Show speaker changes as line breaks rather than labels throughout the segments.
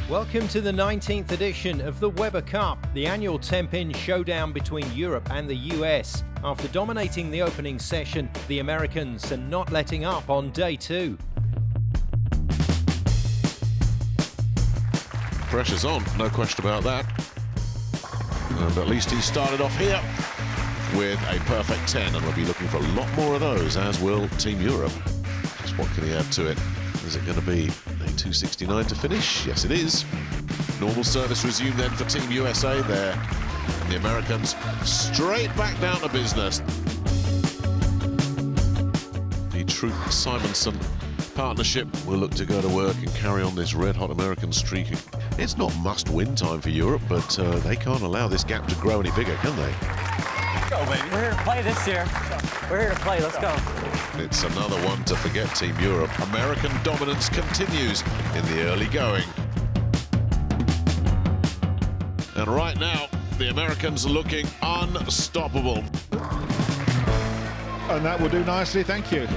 Welcome to the 19th edition of the Weber Cup, the annual tenpin showdown between Europe and the US. After dominating the opening session, the Americans are not letting up on day two.
Pressure's on, no question about that. And at least he started off here with a perfect 10, and we'll be looking for a lot more of those, as will Team Europe. Just what can he add to it? Is it going to be a 269 to finish? Yes, it is. Normal service resumed then for Team USA there. And the Americans straight back down to business. The Truth-Simonson partnership will look to go to work and carry on this red-hot American streak. It's not must-win time for Europe, but they can't allow this gap to grow any bigger, can they?
Go, baby. We're here to play this year. We're here to play. Let's go.
It's another one to forget, Team Europe. American dominance continues in the early going. And right now, the Americans are looking unstoppable.
And that will do nicely, thank you.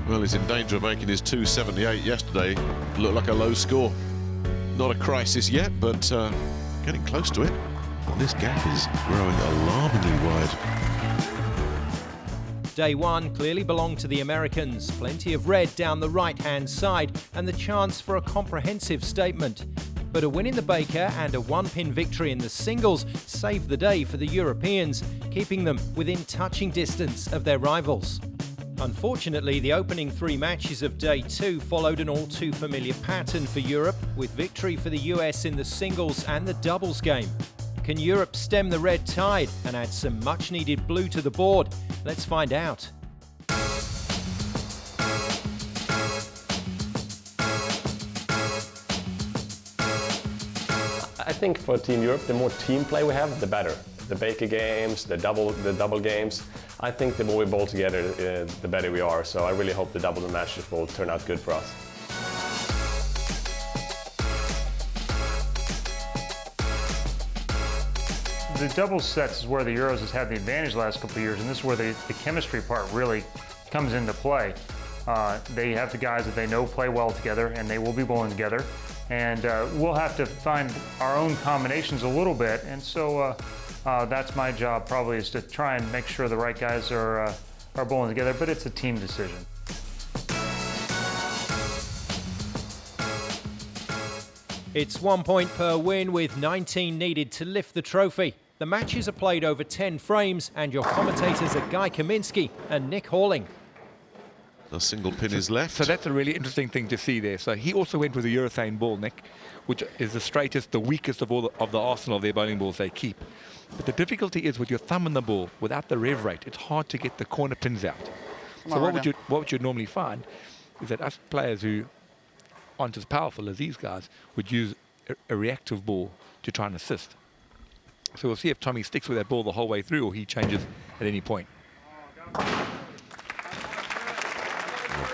Well, he's in danger of making his 278 yesterday. Looked like a low score. Not a crisis yet, but getting close to it. And this gap is growing alarmingly wide.
Day one clearly belonged to the Americans. Plenty of red down the right-hand side and the chance for a comprehensive statement. But a win in the Baker and a one-pin victory in the singles saved the day for the Europeans, keeping them within touching distance of their rivals. Unfortunately, the opening three matches of day two followed an all too familiar pattern for Europe, with victory for the US in the singles and the doubles game. Can Europe stem the red tide and add some much-needed blue to the board? Let's find out.
I think for Team Europe, the more team play we have, the better. The Baker games, the double games. I think the more we bowl together, the better we are. So I really hope the double matches will turn out good for us.
The doubles sets is where the Euros has had the advantage the last couple of years, and this is where the chemistry part really comes into play. They have the guys that they know play well together, and they will be bowling together. And we'll have to find our own combinations a little bit, and so that's my job probably, is to try and make sure the right guys are bowling together, but it's a team decision.
It's 1 point per win with 19 needed to lift the trophy. The matches are played over 10 frames, and your commentators are Guy Kaminsky and Nick Halling.
A single pin is left.
So that's a really interesting thing to see there. So he also went with a urethane ball, Nick, which is the straightest, the weakest of all of the arsenal of their bowling balls they keep. But the difficulty is with your thumb in the ball, without the rev rate, it's hard to get the corner pins out. So what would you normally find is that us players who aren't as powerful as these guys would use a reactive ball to try and assist. So we'll see if Tommy sticks with that ball the whole way through, or he changes at any point.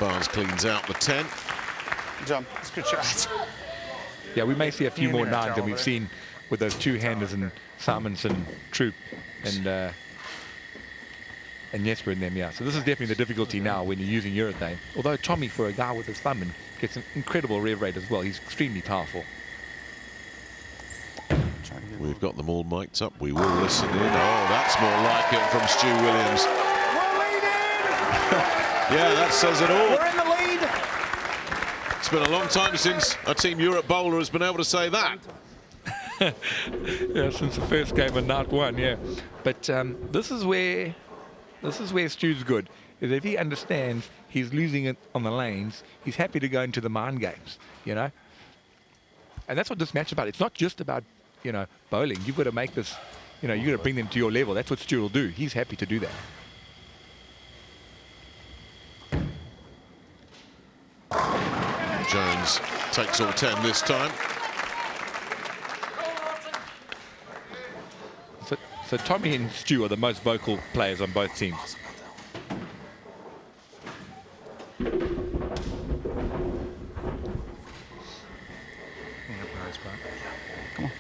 Barnes cleans out the 10.
Jump. It's a good shot.
Yeah, we may see a few more nines than we've seen with those two-handers and Simonson, Troop, and Jesper in them, yeah. So this is definitely the difficulty now when you're using urethane. Although Tommy, for a guy with his thumb in, gets an incredible rev rate as well. He's extremely powerful.
We've got them all mic'd up. We will listen in. Oh, that's more like it from Stu Williams. Yeah, that says it all.
We're in the lead.
It's been a long time since a Team Europe bowler has been able to say that.
Yeah, since the first game of night one, yeah. But this is where Stu's good. Is if he understands he's losing it on the lanes, he's happy to go into the mind games, you know. And that's what this match is about. It's not just about, you know, bowling. You've got to make this, you know, you've got to bring them to your level. That's what Stu will do. He's happy to do that.
Jones takes all 10 this time.
So Tommy and Stu are the most vocal players on both teams.
Come on.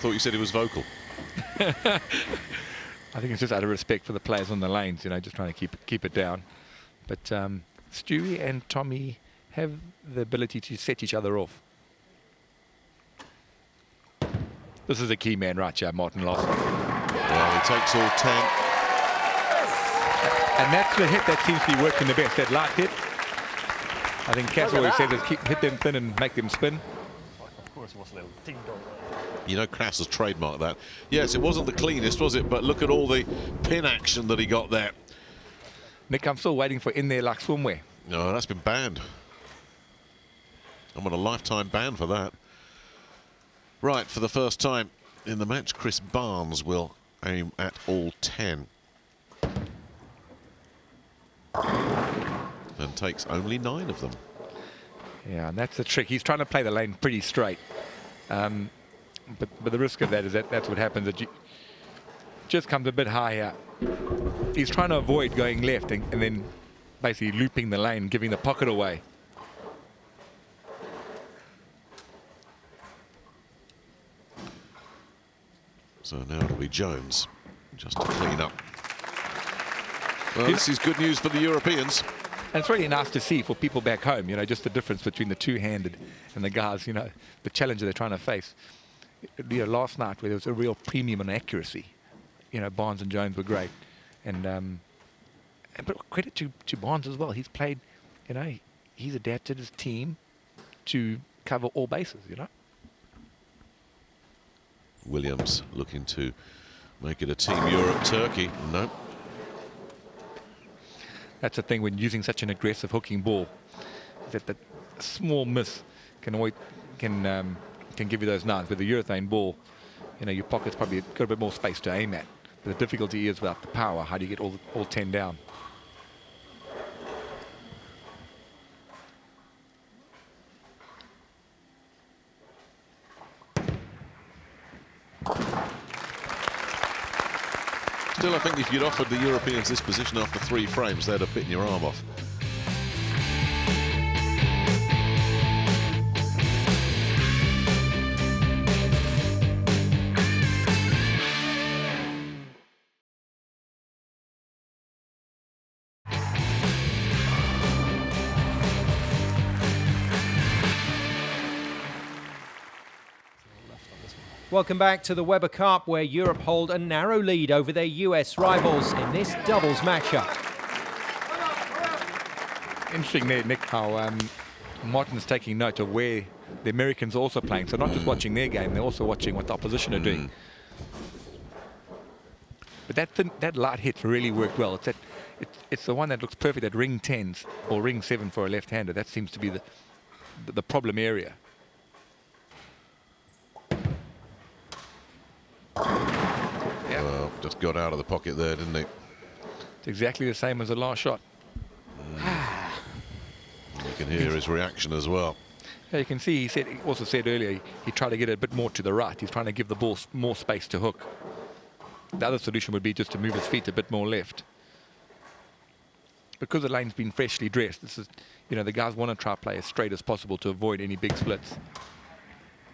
Thought you said he was vocal.
I think it's just out of respect for the players on the lanes, you know, just trying to keep it down. But Stewie and Tommy have the ability to set each other off. This is a key man right here, Martin Larsen.
Well, he takes all 10.
And that's the hit that seems to be working the best, that light hit. I think Cass always says is hit them thin and make them spin.
Of course, it was a little ding dong.
You know, Cass has trademarked that. Yes, it wasn't the cleanest, was it? But look at all the pin action that he got there.
Nick, I'm still waiting for in there like swimwear.
No, that's been banned. I'm on a lifetime ban for that. Right, for the first time in the match, Chris Barnes will aim at all 10. And takes only 9 of them.
Yeah, and that's the trick. He's trying to play the lane pretty straight. But the risk of that is that's what happens. That you just comes a bit higher. He's trying to avoid going left and then basically looping the lane, giving the pocket away.
So now it'll be Jones, just to clean up. Well, this is good news for the Europeans.
And it's really nice to see for people back home, you know, just the difference between the two-handed and the guys, you know, the challenge they're trying to face. You know, last night where there was a real premium on accuracy, you know, Barnes and Jones were great. And but credit to Barnes as well. He's played, you know, he's adapted his team to cover all bases, you know.
Williams looking to make it a Team Europe Turkey. No.
That's the thing when using such an aggressive hooking ball, is that the small miss can give you those nines. With the urethane ball, you know, your pocket's probably got a bit more space to aim at. But the difficulty is without the power, how do you get all 10 down?
Still, I think if you'd offered the Europeans this position after 3 frames, they'd have bitten your arm off.
Welcome back to the Weber Cup, where Europe hold a narrow lead over their US rivals in this doubles matchup.
Interesting there, Nick, how Martin's taking note of where the Americans are also playing. So not just watching their game, they're also watching what the opposition are doing. But that light hit really worked well. It's the one that looks perfect at ring 10s or ring 7 for a left-hander. That seems to be the problem area. Yeah.
Well, just got out of the pocket there, didn't he?
It's exactly the same as the last shot.
You can hear his reaction as well.
Yeah, you can see he also said earlier he tried to get it a bit more to the right. He's trying to give the ball more space to hook. The other solution would be just to move his feet a bit more left. Because the lane's been freshly dressed, this is, you know, the guys want to try to play as straight as possible to avoid any big splits.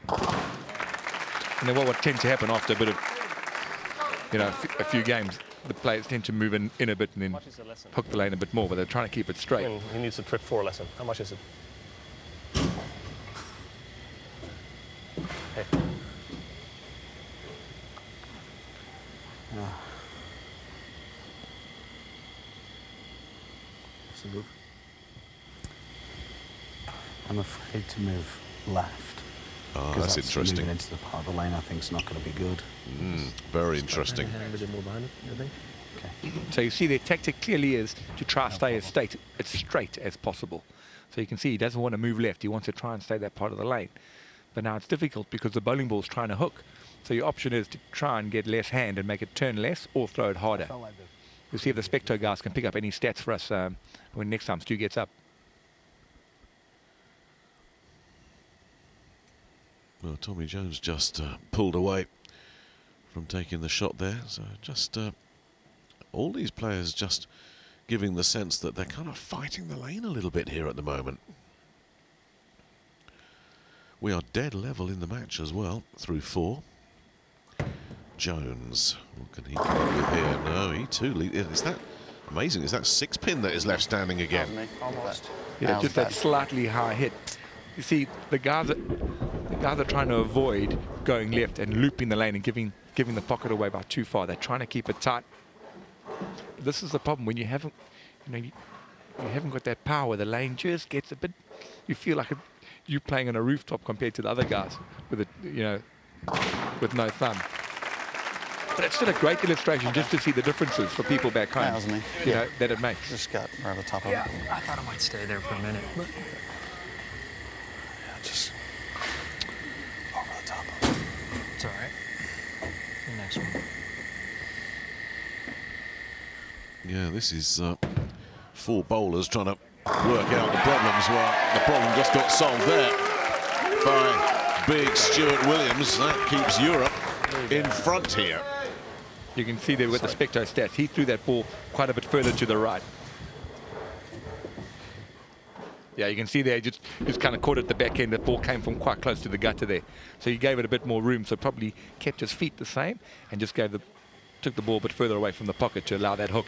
And then what would tend to happen after a bit of, you know, a few games, the players tend to move in a bit and then hook the lane a bit more, but they're trying to keep it straight.
He needs a trip 4 lesson. How much is it? Hey.
What's the move? I'm afraid to move left.
Oh, that's interesting.
Moving into the part of the lane I think is not going to be good.
Very interesting.
A bit more behind it, I think.
Okay.
So you see the tactic clearly is to try to stay as straight as possible. So you can see he doesn't want to move left. He wants to try and stay that part of the lane. But now it's difficult because the bowling ball's trying to hook. So your option is to try and get less hand and make it turn less or throw it harder. We'll see if the Specto guys can pick up any stats for us when next time Stu gets up.
Well, Tommy Jones just pulled away from taking the shot there. So just all these players just giving the sense that they're kind of fighting the lane a little bit here at the moment. We are dead level in the match as well, through 4. Jones, what can he come up with here? No, he too is that amazing? Is that 6-pin that is left standing again?
Almost.
Yeah, just that slightly high hit. You see, the guys Guys are trying to avoid going left and looping the lane and giving the pocket away by too far. They're trying to keep it tight. This is the problem when you haven't, you haven't got that power. The lane just gets a bit. You feel like you're playing on a rooftop compared to the other guys with with no thumb. But it's still a great illustration just to see the differences for people back home.
That was me.
You know, that it makes.
Just got right on top of
Yeah,
it.
I thought I might stay there for a minute. But
Just over the top of it.
it's all right. The next one.
Yeah, this is 4 bowlers trying to work out the problems. Well, the problem just got solved there by big Stuart Williams. That keeps Europe in front here.
You can see there with the Specto stats. He threw that ball quite a bit further to the right. Yeah, you can see there, just kind of caught at the back end. The ball came from quite close to the gutter there. So he gave it a bit more room, so probably kept his feet the same and just took the ball a bit further away from the pocket to allow that hook.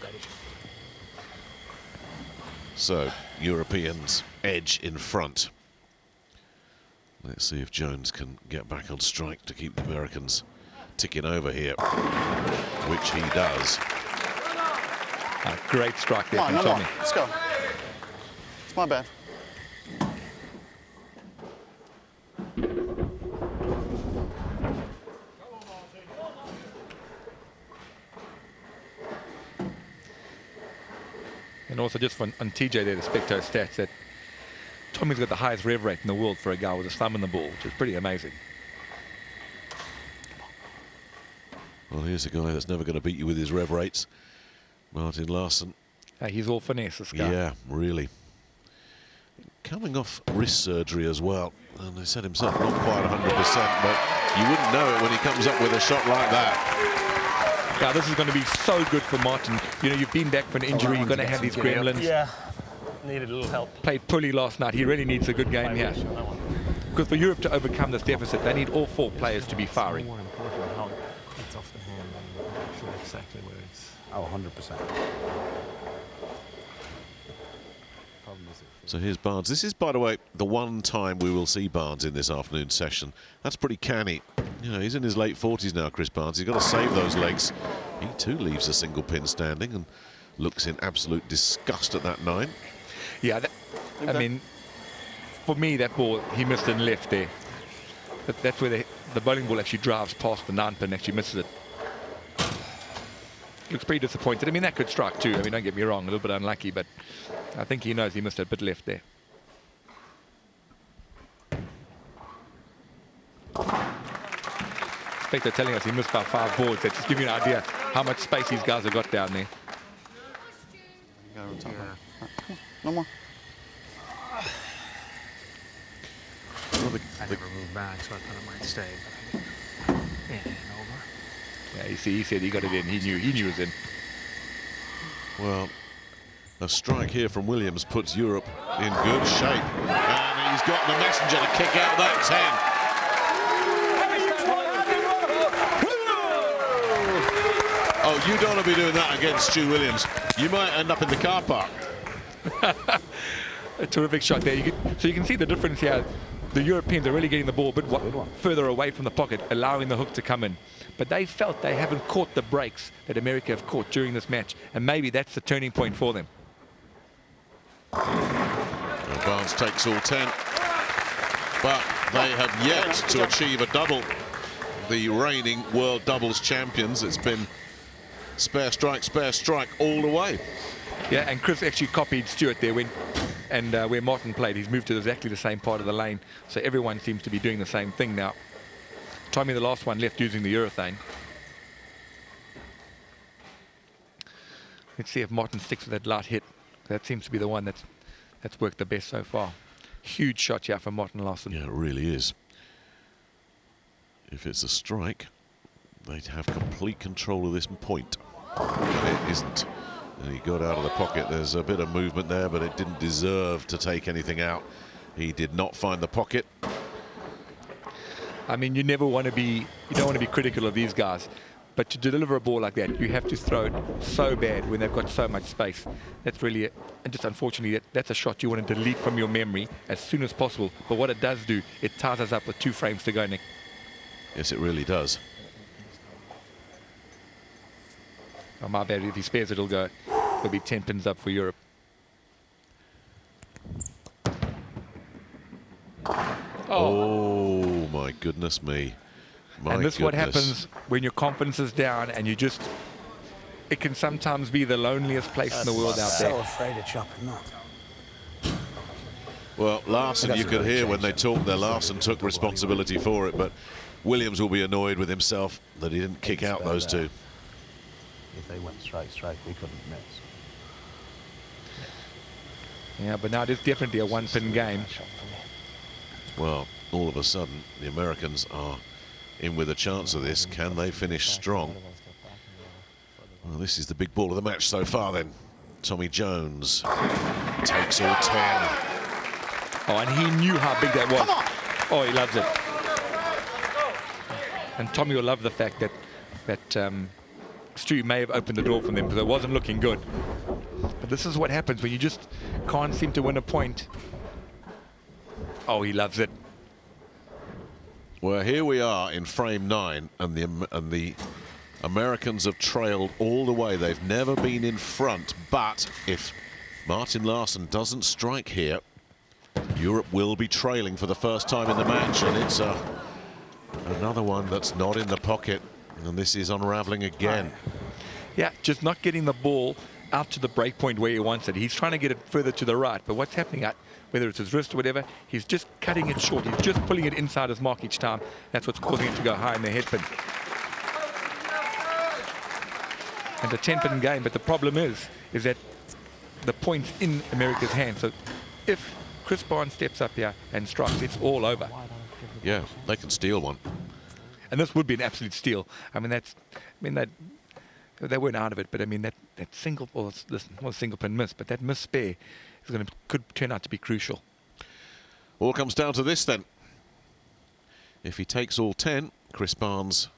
So, Europeans edge in front. Let's see if Jones can get back on strike to keep the Americans ticking over here, which he does.
A great strike there
Come on,
from
no
Tommy.
more. Let's go. It's my bad.
And also just on TJ there, the Specto stats, that Tommy's got the highest rev rate in the world for a guy with his thumb in the ball, which is pretty amazing.
Well, here's a guy that's never going to beat you with his rev rates. Martin Larsen.
He's all finesse, this guy.
Yeah, really. Coming off wrist surgery as well. And he said himself, not quite 100%, but you wouldn't know it when he comes up with a shot like that.
Now, this is going to be so good for Martin. You know, you've been back from an injury. You're going to have these gremlins.
Yeah, needed a little help.
Played poorly last night. He really needs a good game here. Because for Europe to overcome this deficit, they need all 4 players to be firing.
More important how it's off the hand and actually exactly where it's.
Oh, 100%.
So here's Barnes. This is, by the way, the one time we will see Barnes in this afternoon session. That's pretty canny. You know, he's in his late 40s now, Chris Barnes. He's got to save those legs. He too leaves a single pin standing and looks in absolute disgust at that 9.
Yeah, I mean, for me, that ball, he missed it left there. That's where the bowling ball actually drives past the 9 pin and actually misses it. Looks pretty disappointed. I mean, that could strike too. I mean, don't get me wrong, a little bit unlucky, but I think he knows he missed a bit left there. Spector telling us he missed about 5 boards. That just give you an idea how much space these guys have got down there.
You got on top of it. All right, come on, no more.
Well,
I never moved back, so I thought I might stay. But and over.
Yeah, you see, he said he got it in. He knew it was in.
Well, a strike here from Williams puts Europe in good shape. And he's got the messenger to kick out that 10. Oh, you don't want to be doing that against Stu Williams. You might end up in the car park.
A terrific shot there. So you can see the difference here. The Europeans are really getting the ball a bit further away from the pocket, allowing the hook to come in. But they felt they haven't caught the breaks that America have caught during this match, and maybe that's the turning point for them.
Well, Barnes takes all 10, but they have yet to achieve a double. The reigning world doubles champions. It's been spare strike all the way.
Yeah, and Chris actually copied Stuart there where Martin played. He's moved to exactly the same part of the lane, so everyone seems to be doing the same thing now. Tommy, the last one, left using the urethane. Let's see if Martin sticks with that light hit. That seems to be the one that's worked the best so far. Huge shot here from Martin Larsen.
Yeah, it really is. If it's a strike, they'd have complete control of this point. But it isn't. And he got out of the pocket. There's a bit of movement there, but it didn't deserve to take anything out. He did not find the pocket.
I mean, you don't want to be critical of these guys. But to deliver a ball like that, you have to throw it so bad when they've got so much space. That's really, and just unfortunately, that's a shot you want to delete from your memory as soon as possible. But what it does do, it ties us up with 2 frames to go, Nick.
Yes, it really does.
Oh, my bad. If he spares it, it'll be 10 pins up for Europe.
Oh my goodness me. My
and this is what
goodness.
happens when your confidence is down and you just, it can sometimes be the loneliest place in the world out there.
So afraid of chopping up.
Well, Larsen, you could hear when they talked there, Larsen took responsibility for it, but Williams will be annoyed with himself that he didn't kick out those 2.
If they went straight, we couldn't miss.
Yeah, but now it is definitely a 1-pin game.
Well, all of a sudden, the Americans are in with a chance of this. Can they finish strong? Well, this is the big ball of the match so far then. Tommy Jones takes all 10.
Oh, and he knew how big that was. Oh, he loves it. And Tommy will love the fact that Stu may have opened the door for them because it wasn't looking good. But this is what happens when you just can't seem to win a point. Oh, he loves it.
Well, here we are in frame 9, and the Americans have trailed all the way. They've never been in front, but if Martin Larsen doesn't strike here, Europe will be trailing for the first time in the match, and it's another one that's not in the pocket, and this is unraveling again.
Yeah, just not getting the ball out to the break point where he wants it. He's trying to get it further to the right, but what's happening at, whether it's his wrist or whatever, he's just cutting it short. He's just pulling it inside his mark each time. That's what's causing it to go high in the headpin. And a 10-pin game, but the problem is that the point's in America's hands. So if Chris Barnes steps up here and strikes, it's all over.
Yeah, they can steal one.
And this would be an absolute steal. I mean, they weren't out of it, but I mean that single, well, listen, it was a single pin miss, but that miss spare is could turn out to be crucial.
All comes down to this then. If he takes all 10, Chris Barnes,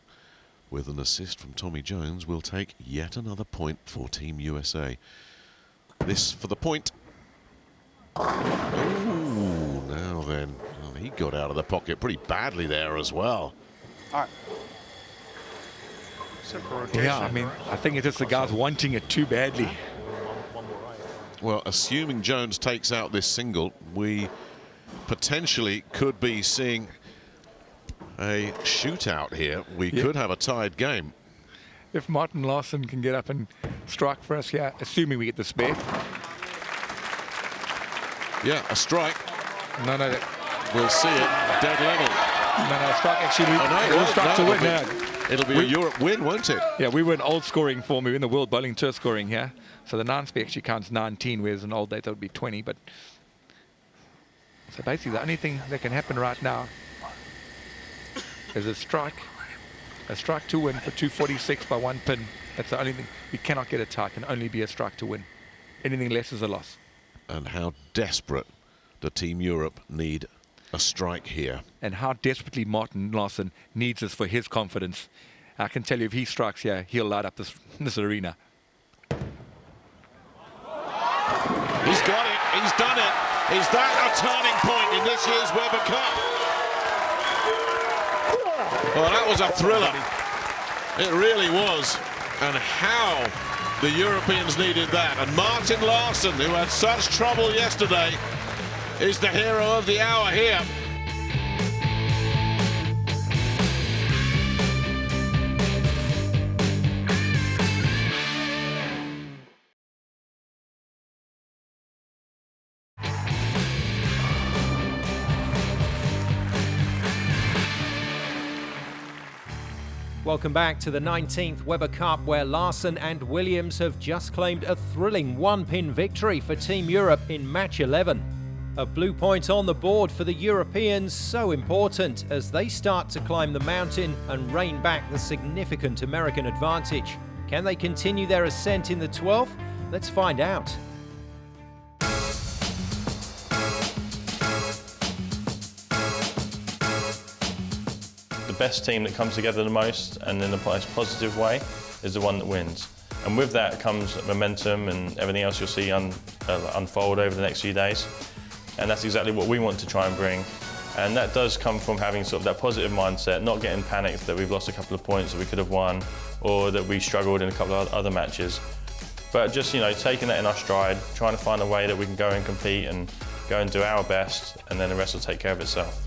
with an assist from Tommy Jones, will take yet another point for Team USA. This for the point. Ooh, now then. Oh, he got out of the pocket pretty badly there as well.
All right.
Yeah, I mean, I think it's just the guys wanting it too badly.
Well, assuming Jones takes out this single, we potentially could be seeing a shootout here. We could have a tied game.
If Martin Larsen can get up and strike for us here, assuming we get the spare.
Yeah, a strike.
No.
We'll see it. Dead level.
No, strike actually.
We'll
strike to win now.
It'll be a Europe win, won't it?
Yeah, we were in old scoring form. We were in the World Bowling Tour scoring here. So the 9 spare actually counts 19, whereas in old days that would be 20. But so basically the only thing that can happen right now is a strike to win for 246 by 1 pin. That's the only thing. We cannot get a tie. It can only be a strike to win. Anything less is a loss.
And how desperate do Team Europe need a strike here?
And how desperately Martin Larsen needs this for his confidence. I can tell you if he strikes here, he'll light up this arena.
He's got it. He's done it. Is that a turning point in this year's Weber Cup? Well, that was a thriller. It really was. And how the Europeans needed that. And Martin Larsen, who had such trouble yesterday, is the hero of the hour here.
Welcome back to the 19th Weber Cup, where Larsen and Williams have just claimed a thrilling 1-pin victory for Team Europe in match 11. A blue point on the board for the Europeans, so important as they start to climb the mountain and rein back the significant American advantage. Can they continue their ascent in the 12th? Let's find out.
best team that comes together the most and in the most positive way is the one that wins. And with that comes momentum and everything else you'll see unfold over the next few days. And that's exactly what we want to try and bring. And that does come from having sort of that positive mindset, not getting panicked that we've lost a couple of points that we could have won, or that we struggled in a couple of other matches. But just, you know, taking that in our stride, trying to find a way that we can go and compete and go and do our best, and then the rest will take care of itself.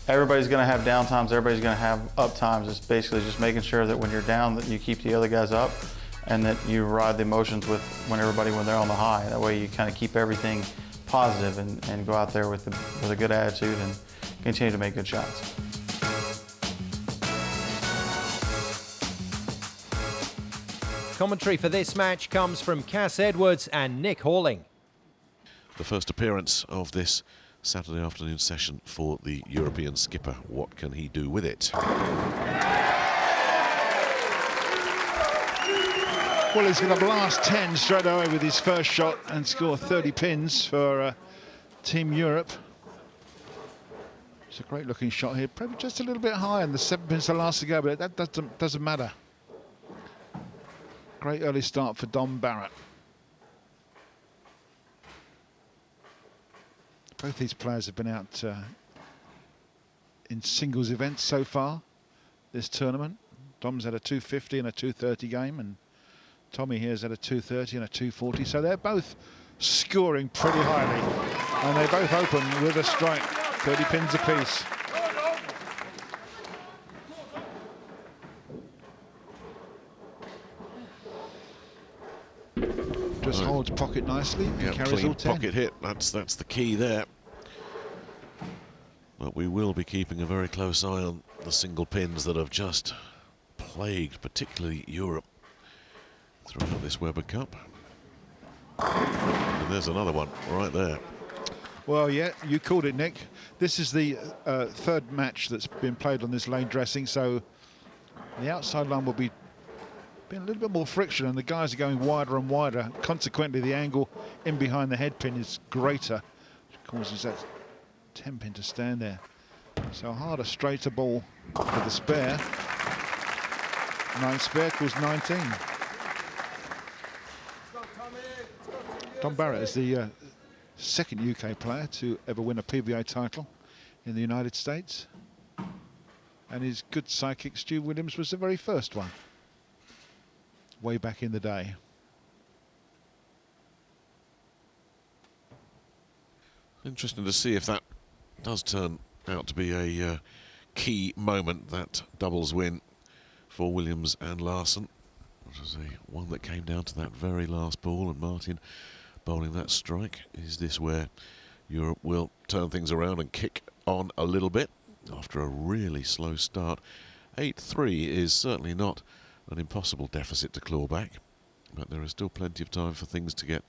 Everybody's going to have down times, everybody's going to have up times. It's basically just making sure that when you're down that you keep the other guys up and that you ride the emotions with when they're on the high. That way you kind of keep everything positive and go out there with a good attitude and continue to make good shots.
Commentary for this match comes from Cass Edwards and Nick Halling.
The first appearance of this Saturday afternoon session for the European skipper. What can he do with it?
Well, he's going to blast 10 straight away with his first shot and score 30 pins for Team Europe. It's a great looking shot here, probably just a little bit higher than the 7 pins the last to go, but that doesn't matter. Great early start for Barrett. Both these players have been out in singles events so far this tournament. Dom's had a 250 and a 230 game, and Tommy here's had a 230 and a 240. So they're both scoring pretty highly, and they both open with a strike, 30 pins apiece. Just holds pocket nicely and carries
clean
all 10.
pocket hit, that's the key there. But we will be keeping a very close eye on the single pins that have just plagued particularly Europe throughout this Weber Cup. And there's another one right there.
Well, yeah, you called it, Nick. This is the third match that's been played on this lane dressing, so the outside line will be a little bit more friction, and the guys are going wider and wider. Consequently, the angle in behind the head pin is greater, which causes that 10 pin to stand there. So a harder, straighter ball for the spare. 9 spare equals 19. Barrett is the second UK player to ever win a PBA title in the United States, and his good sidekick Stu Williams was the very first one way back in the day.
Interesting to see if that does turn out to be a key moment, that doubles win for Williams and Larsen. It was one that came down to that very last ball, and Martin bowling that strike. Is this where Europe will turn things around and kick on a little bit after a really slow start? 8-3 is certainly not an impossible deficit to claw back, but there is still plenty of time for things to get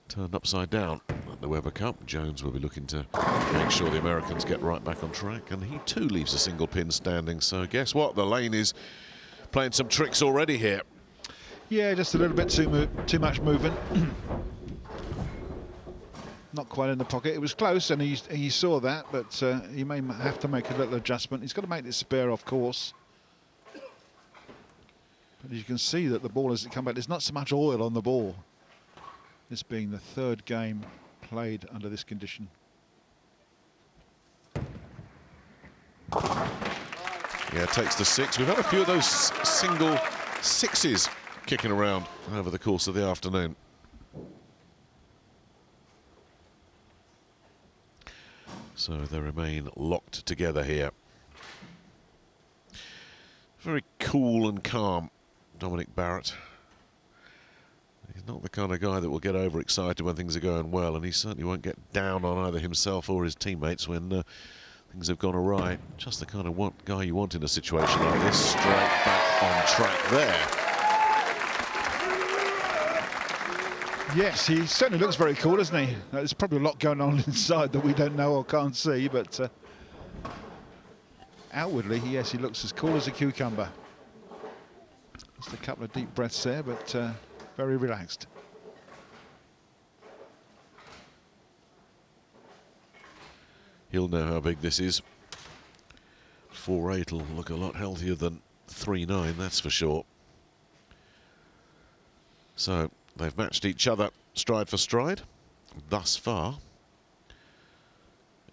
turned upside down at the Weber Cup. Jones will be looking to make sure the Americans get right back on track, and he too leaves a single pin standing. So guess what? The lane is playing some tricks already here.
Yeah, just a little bit too much movement. Not quite in the pocket. It was close, and he saw that, but he may have to make a little adjustment. He's got to make this spare off course. But as you can see that the ball as it comes back, there's not so much oil on the ball. This being the third game played under this condition.
Yeah, takes the 6. We've had a few of those single sixes kicking around over the course of the afternoon. So they remain locked together here. Very cool and calm, Dominic Barrett. He's not the kind of guy that will get overexcited when things are going well, and he certainly won't get down on either himself or his teammates when things have gone awry. Just the kind of guy you want in a situation like this. Straight back on track there.
Yes, he certainly looks very cool, doesn't he? There's probably a lot going on inside that we don't know or can't see, but outwardly, yes, he looks as cool as a cucumber. Just a couple of deep breaths there, but very relaxed.
He'll know how big this is. 4-8 will look a lot healthier than 3-9, that's for sure. So they've matched each other stride for stride thus far.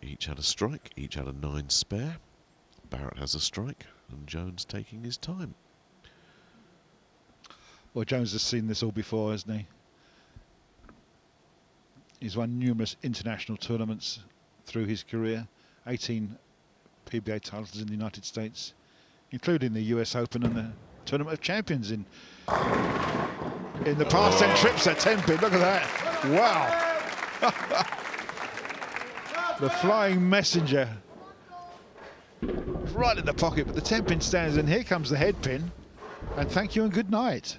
Each had a strike, each had a 9 spare. Barrett has a strike, and Jones taking his time.
Well, Jones has seen this all before, hasn't he? He's won numerous international tournaments through his career, 18 PBA titles in the United States, including the US Open and the Tournament of Champions in the past 10 trips at tenpin. Look at that. Wow. The flying messenger. Right in the pocket, but the tenpin stands, and here comes the head pin. And thank you and good night.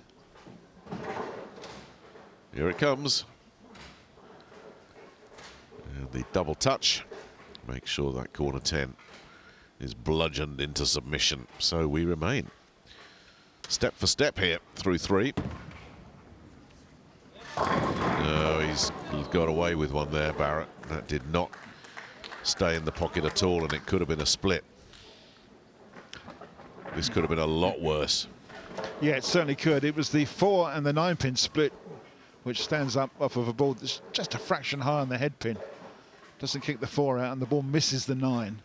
Here it comes. And the double touch. Make sure that corner 10 is bludgeoned into submission. So we remain step for step here through 3. No, he's got away with one there, Barrett. That did not stay in the pocket at all, and it could have been a split. This could have been a lot worse.
Yeah, it certainly could. It was the 4 and the 9 pin split, which stands up off of a ball that's just a fraction higher on the head pin. Doesn't kick the 4 out, and the ball misses the 9.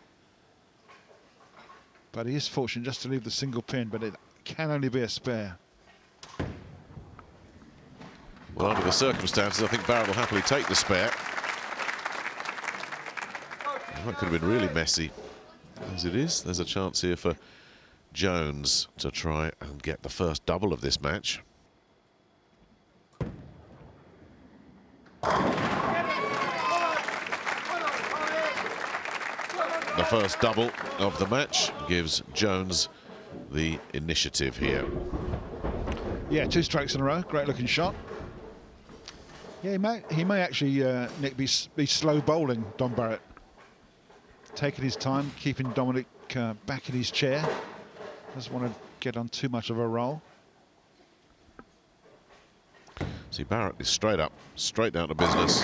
But he is fortunate just to leave the single pin, but it can only be a spare.
Well, under the circumstances, I think Barrett will happily take the spare. That could have been really messy. As it is, there's a chance here for Jones to try and get the first double of this match. The first double of the match gives Jones the initiative here.
Yeah, 2 strikes in a row. Great looking shot. Yeah, he may actually, Nick, be slow bowling Don Barrett. Taking his time, keeping Dominic back in his chair. Doesn't want to get on too much of a roll.
See, Barrett is straight up, straight down to business.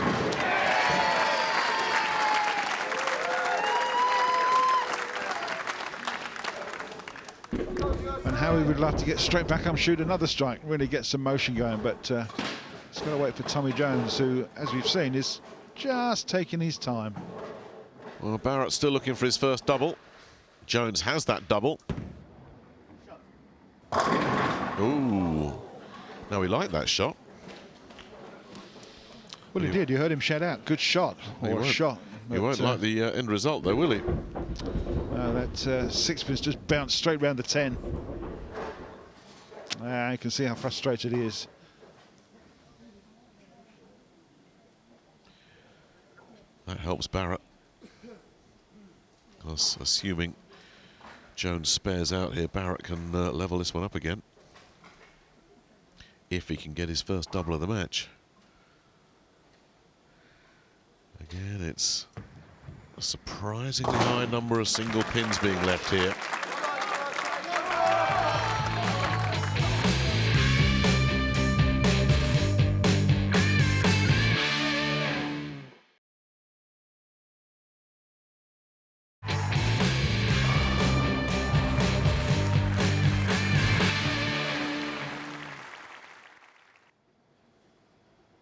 And Howie would love to get straight back up, shoot another strike, really get some motion going, but it's got to wait for Tommy Jones, who, as we've seen, is just taking his time.
Well, Barrett's still looking for his first double. Jones has that double. Ooh. Now, he liked that shot.
Well, he did. You heard him shout out, good shot, or shot.
He won't like the end result, though, will he?
No, that sixpence just bounced straight round the 10. You can see how frustrated he is.
That helps Barrett. Because assuming Jones spares out here, Barrett can level this one up again. If he can get his first double of the match. Again, it's a surprisingly high number of single pins being left here.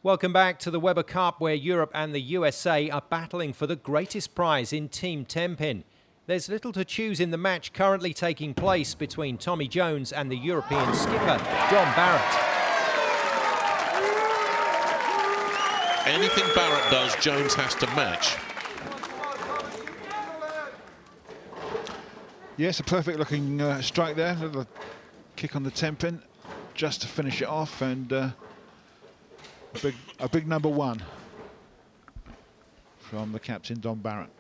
Welcome back to the Weber Cup, where Europe and the USA are battling for the greatest prize in team tenpin. There's little to choose in the match currently taking place between Tommy Jones and the European skipper, Don Barrett.
Anything Barrett does, Jones has to match.
Yes, a perfect looking strike there. A little kick on the tenpin just to finish it off, and a big number 1 from the captain, Don Barrett.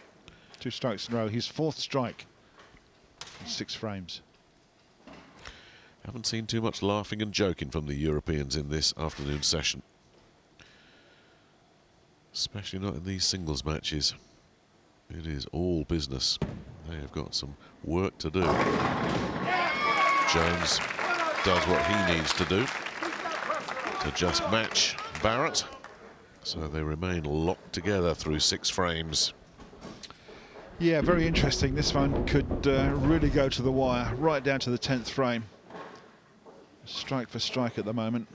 2 strikes in a row, his 4th strike in 6 frames.
Haven't seen too much laughing and joking from the Europeans in this afternoon session. Especially not in these singles matches. It is all business. They have got some work to do. Jones does what he needs to do to just match Barrett. So they remain locked together through 6 frames.
Yeah, very interesting. This one could really go to the wire, right down to the 10th frame. Strike for strike at the moment.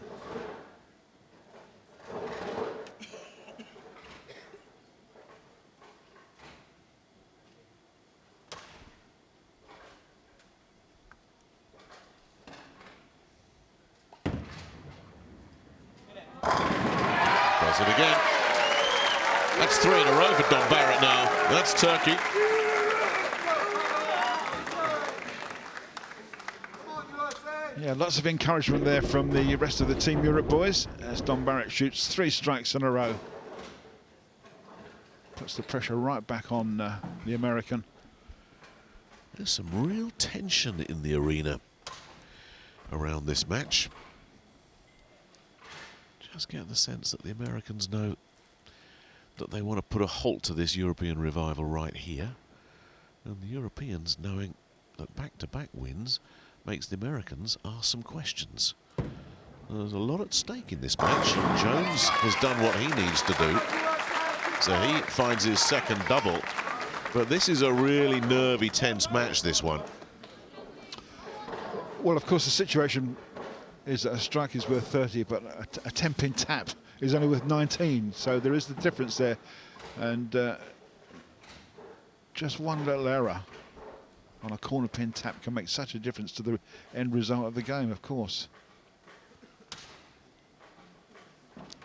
Does it again. That's 3 in a row for Don Barrett now. That's Turkey.
Yeah, lots of encouragement there from the rest of the Team Europe boys as Don Barrett shoots 3 strikes in a row. Puts the pressure right back on the American.
There's some real tension in the arena around this match. Just get the sense that the Americans know that they want to put a halt to this European revival right here. And the Europeans knowing that back-to-back wins makes the Americans ask some questions. There's a lot at stake in this match. Jones has done what he needs to do. So he finds his second double. But this is a really nervy, tense match, this one.
Well, of course, the situation is that a strike is worth 30, but a 10-pin tap is only worth 19. So there is the difference there. And just one little error on a corner pin tap can make such a difference to the end result of the game, of course.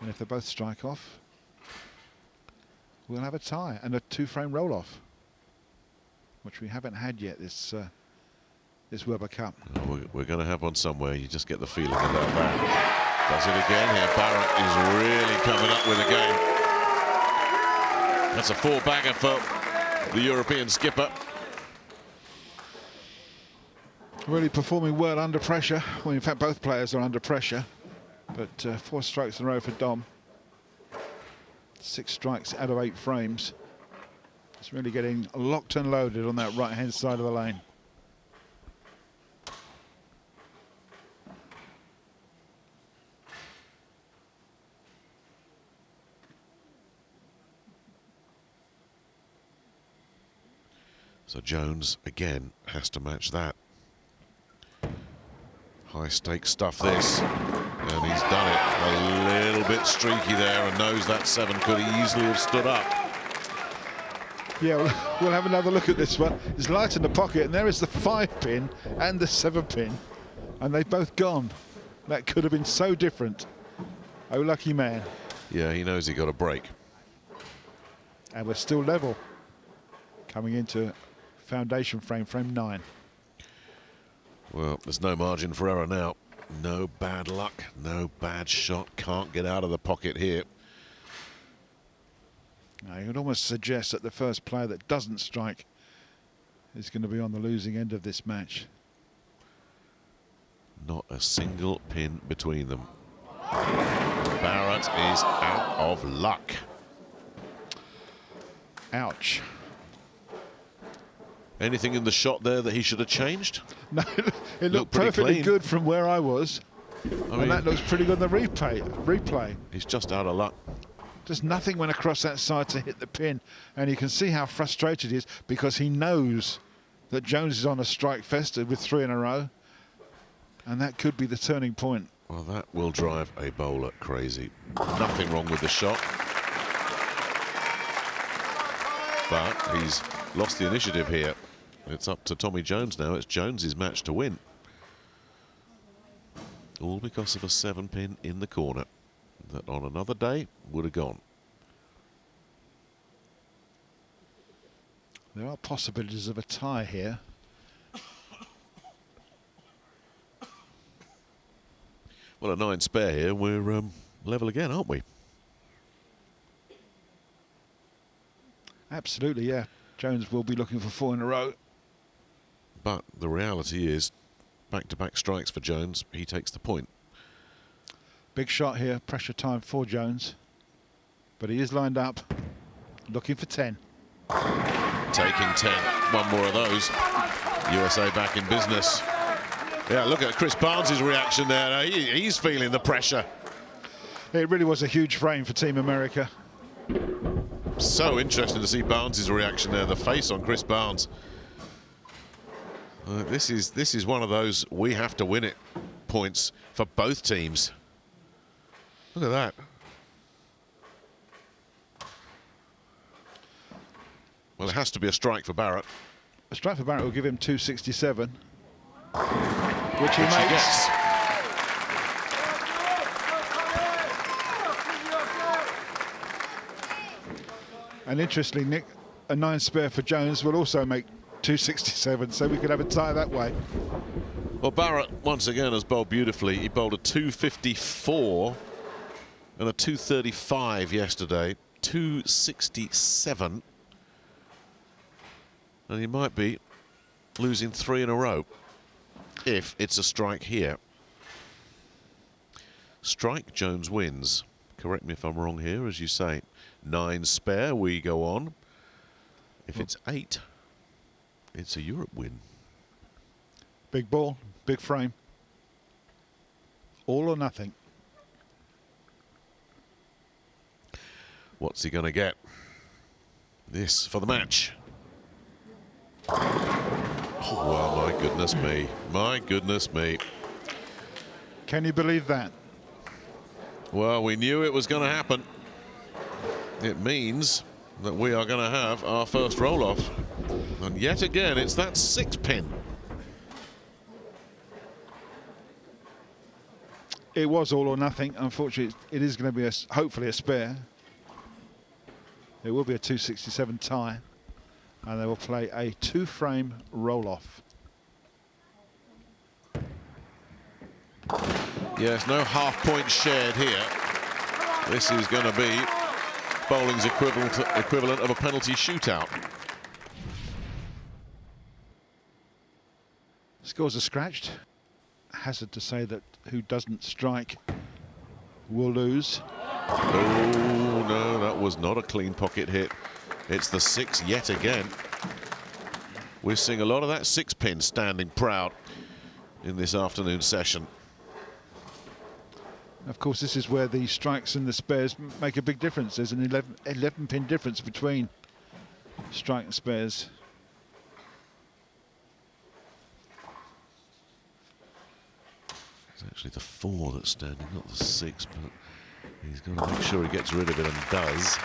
And if they both strike off, we'll have a tie and a 2-frame roll-off, which we haven't had yet this Weber Cup.
We're going to have one somewhere. You just get the feeling about that. Does it again here. Barrett is really coming up with a game. That's a 4-bagger for the European skipper.
Really performing well under pressure. Well, in fact, both players are under pressure. But 4 strikes in a row for Dom. 6 strikes out of 8 frames. It's really getting locked and loaded on that right-hand side of the lane.
So Jones again has to match that. High stakes stuff this, and he's done it. A little bit streaky there and knows that 7 could easily have stood up.
Yeah, we'll have another look at this one. It's light in the pocket, and there is the 5-pin and the 7-pin, and they've both gone. That could have been so different. Oh, lucky man.
Yeah, he knows he got a break.
And we're still level. Coming into foundation frame, frame 9.
Well, there's no margin for error now. No bad luck, no bad shot. Can't get out of the pocket here.
Now, you could almost suggest that the first player that doesn't strike is going to be on the losing end of this match.
Not a single pin between them. Barrett is out of luck.
Ouch.
Anything in the shot there that he should have changed?
No, it looked perfectly
clean.
good from where I was. And that looks pretty good on the replay.
He's just out of luck.
Just nothing went across that side to hit the pin. And you can see how frustrated he is because he knows that Jones is on a strike fest with 3 in a row. And that could be the turning point.
Well, that will drive a bowler crazy. Nothing wrong with the shot. But he's lost the initiative here. It's up to Tommy Jones now. It's Jones's match to win. All because of a 7-pin in the corner that on another day would have gone.
There are possibilities of a tie here.
Well, a 9 spare here. We're level again, aren't we?
Absolutely, yeah. Jones will be looking for 4 in a row.
But the reality is, back-to-back strikes for Jones. He takes the point.
Big shot here, pressure time for Jones. But he is lined up, looking for 10.
Taking 10. One more of those. USA back in business. Yeah, look at Chris Barnes' reaction there. He's feeling the pressure.
It really was a huge frame for Team America.
So interesting to see Barnes' reaction there, the face on Chris Barnes. This is one of those we have to win it points for both teams. Look at that. Well, it has to be a strike for Barrett.
A strike for Barrett will give him 267, which he makes.
Gets.
And interestingly, Nick, a 9 spare for Jones will also make 267, so we could have a tie that way.
Well, Barrett, once again, has bowled beautifully. He bowled a 254 and a 235 yesterday. 267. And he might be losing 3 in a row if it's a strike here. Strike, Jones wins. Correct me if I'm wrong here, as you say. 9 spare, we go on. If it's 8, it's a Europe win.
Big ball, big frame. All or nothing.
What's he going to get? This for the match. Oh, well, my goodness me. My goodness me.
Can you believe that?
Well, we knew it was going to happen. It means that we are going to have our first roll-off. And yet again, it's that 6-pin.
It was all or nothing. Unfortunately, it is going to be hopefully a spare. It will be a 267 tie, and they will play a 2-frame roll-off.
Yes, no half point shared here. This is going to be bowling's equivalent of a penalty shootout.
Scores are scratched. Hazard to say that who doesn't strike will lose.
Oh, no, that was not a clean pocket hit. It's the 6 yet again. We're seeing a lot of that 6-pin standing proud in this afternoon session.
Of course, this is where the strikes and the spares make a big difference. There's an 11-pin difference between strike and spares.
It's actually the 4 that's standing, not the 6, but he's going to make sure he gets rid of it and does.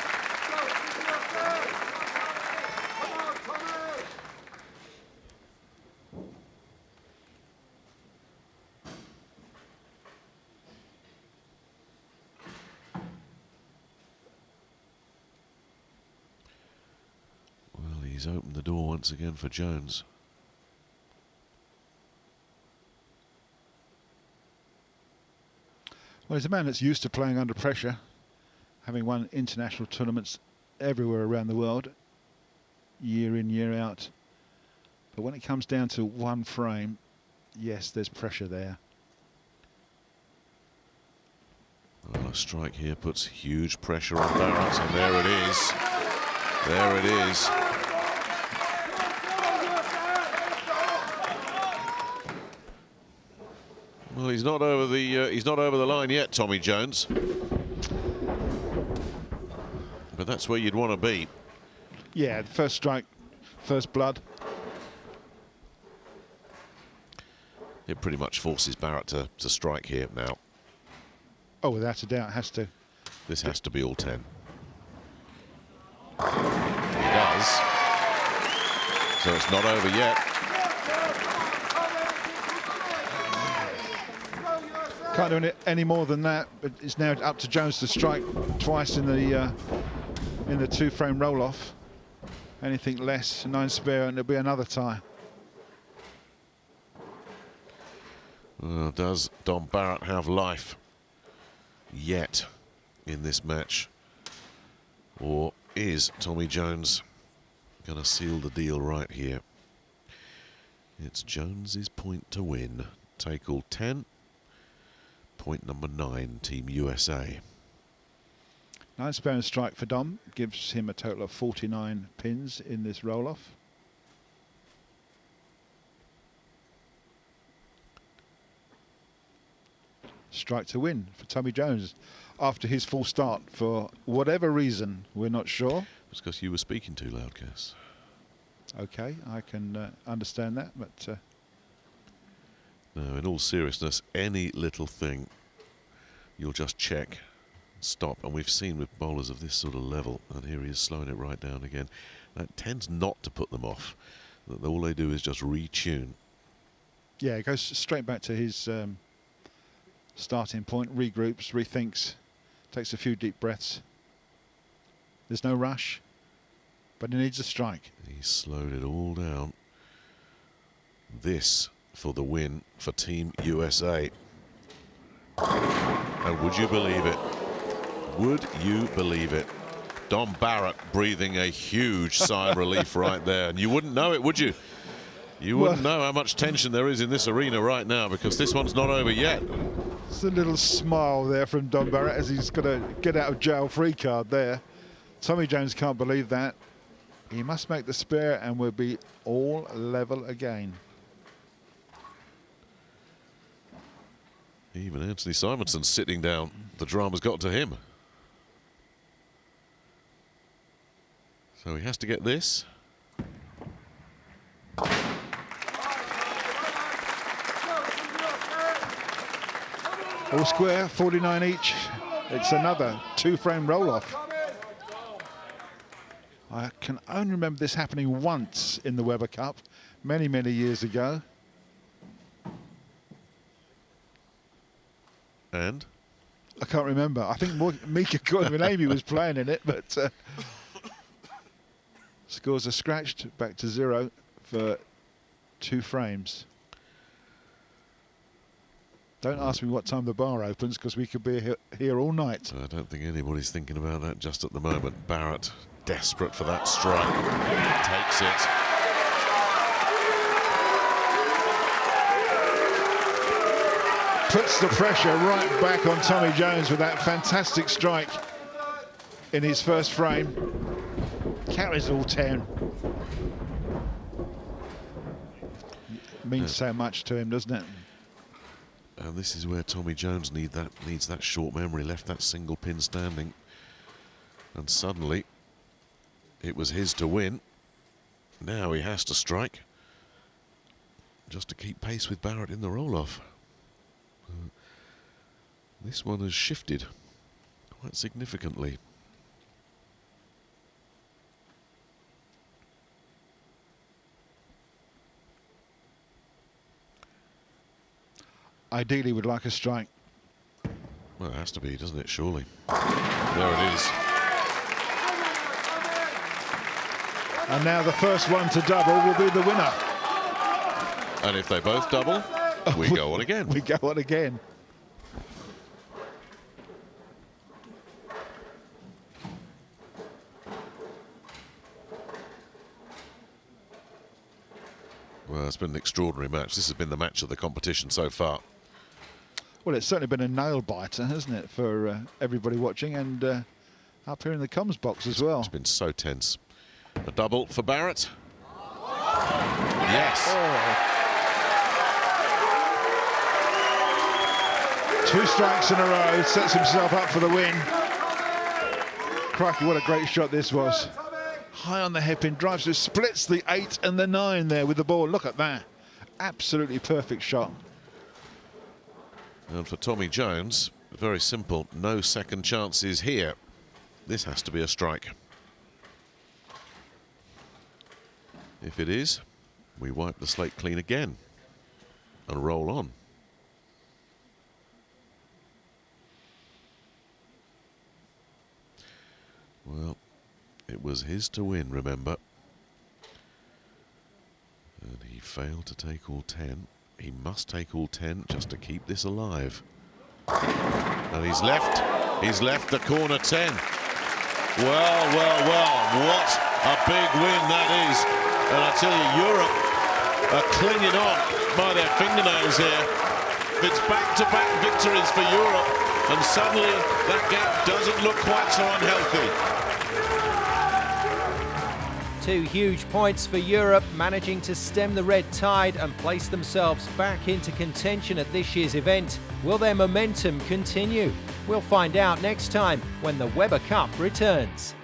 Well, he's opened the door once again for Jones.
Well, he's a man that's used to playing under pressure, having won international tournaments everywhere around the world, year in, year out. But when it comes down to one frame, yes, there's pressure there.
Well, a strike here puts huge pressure on Barrett, and there it is. There it is. Well, he's not over the line yet, Tommy Jones. But that's where you'd want to be.
Yeah, first strike, first blood.
It pretty much forces Barrett to strike here now.
Oh, without a doubt, has to.
This has to be all 10. He does. So it's not over yet.
Can't do any more than that, but it's now up to Jones to strike twice in the 2-frame roll-off. Anything less, 9 spare, and there'll be another tie.
Does Dom Barrett have life yet in this match? Or is Tommy Jones going to seal the deal right here? It's Jones's point to win. Take all 10. Point number 9, Team USA.
9 spare and strike for Dom gives him a total of 49 pins in this roll-off. strike to win for Tommy Jones after his full start for whatever reason. We're not sure.
It's because you were speaking too loud, Cass.
Okay, I can understand that, but
no, in all seriousness, any little thing, you'll just check, stop, and we've seen with bowlers of this sort of level, and here he is slowing it right down again. That tends not to put them off. All they do is just retune.
yeah, it goes straight back to his starting point, regroups, rethinks, takes a few deep breaths. There's no rush, but he needs a strike.
He slowed it all down. This for the win for Team USA. And would you believe it? Would you believe it? Don Barrett breathing a huge sigh of relief right there. And you wouldn't know it, would you? You wouldn't know how much tension there is in this arena right now, because this one's not over yet.
It's a little smile there from Don Barrett as he's got a get out of jail free card there. Tommy Jones can't believe that. He must make the spare and we'll be all level again.
Even Anthony Simonson's sitting down. The drama's got to him. So he has to get this.
All square, 49 each. It's another 2-frame roll-off. I can only remember this happening once in the Weber Cup, many, many years ago.
And?
I can't remember. I think Mika Koivuniemen was playing in it, but scores are scratched back to 0 for 2 frames. Don't ask me what time the bar opens, because we could be here all night.
I don't think anybody's thinking about that just at the moment. Barrett desperate for that strike. Takes it.
Puts the pressure right back on Tommy Jones with that fantastic strike in his first frame. Carries all 10. Means so much to him, doesn't it?
And this is where Tommy Jones needs that short memory, left that single pin standing. And suddenly, it was his to win. Now he has to strike, just to keep pace with Barrett in the roll-off. This one has shifted quite significantly.
Ideally would like a strike.
Well, it has to be, doesn't it, surely? There it is.
And now the first one to double will be the winner.
And if they both double, we go on again.
We go on again.
Well, it's been an extraordinary match. This has been the match of the competition so far.
Well, it's certainly been a nail-biter, hasn't it, for everybody watching, and up here in the comms box as well.
It's been so tense. A double for Barrett. Yes.
Oh. 2 strikes in a row, sets himself up for the win. Crikey, what a great shot this was. High on the hairpin, drives through, splits the 8 and the 9 there with the ball. Look at that. Absolutely perfect shot.
And for Tommy Jones, very simple. No second chances here. This has to be a strike. If it is, we wipe the slate clean again and roll on. Well, it was his to win, remember. And he failed to take all 10. He must take all 10 just to keep this alive. And he's left the corner 10. Well, well, well, what a big win that is. And I tell you, Europe are clinging on by their fingernails here. It's back-to-back victories for Europe, and suddenly that gap doesn't look quite so unhealthy.
2 huge points for Europe, managing to stem the red tide and place themselves back into contention at this year's event. Will their momentum continue? We'll find out next time when the Weber Cup returns.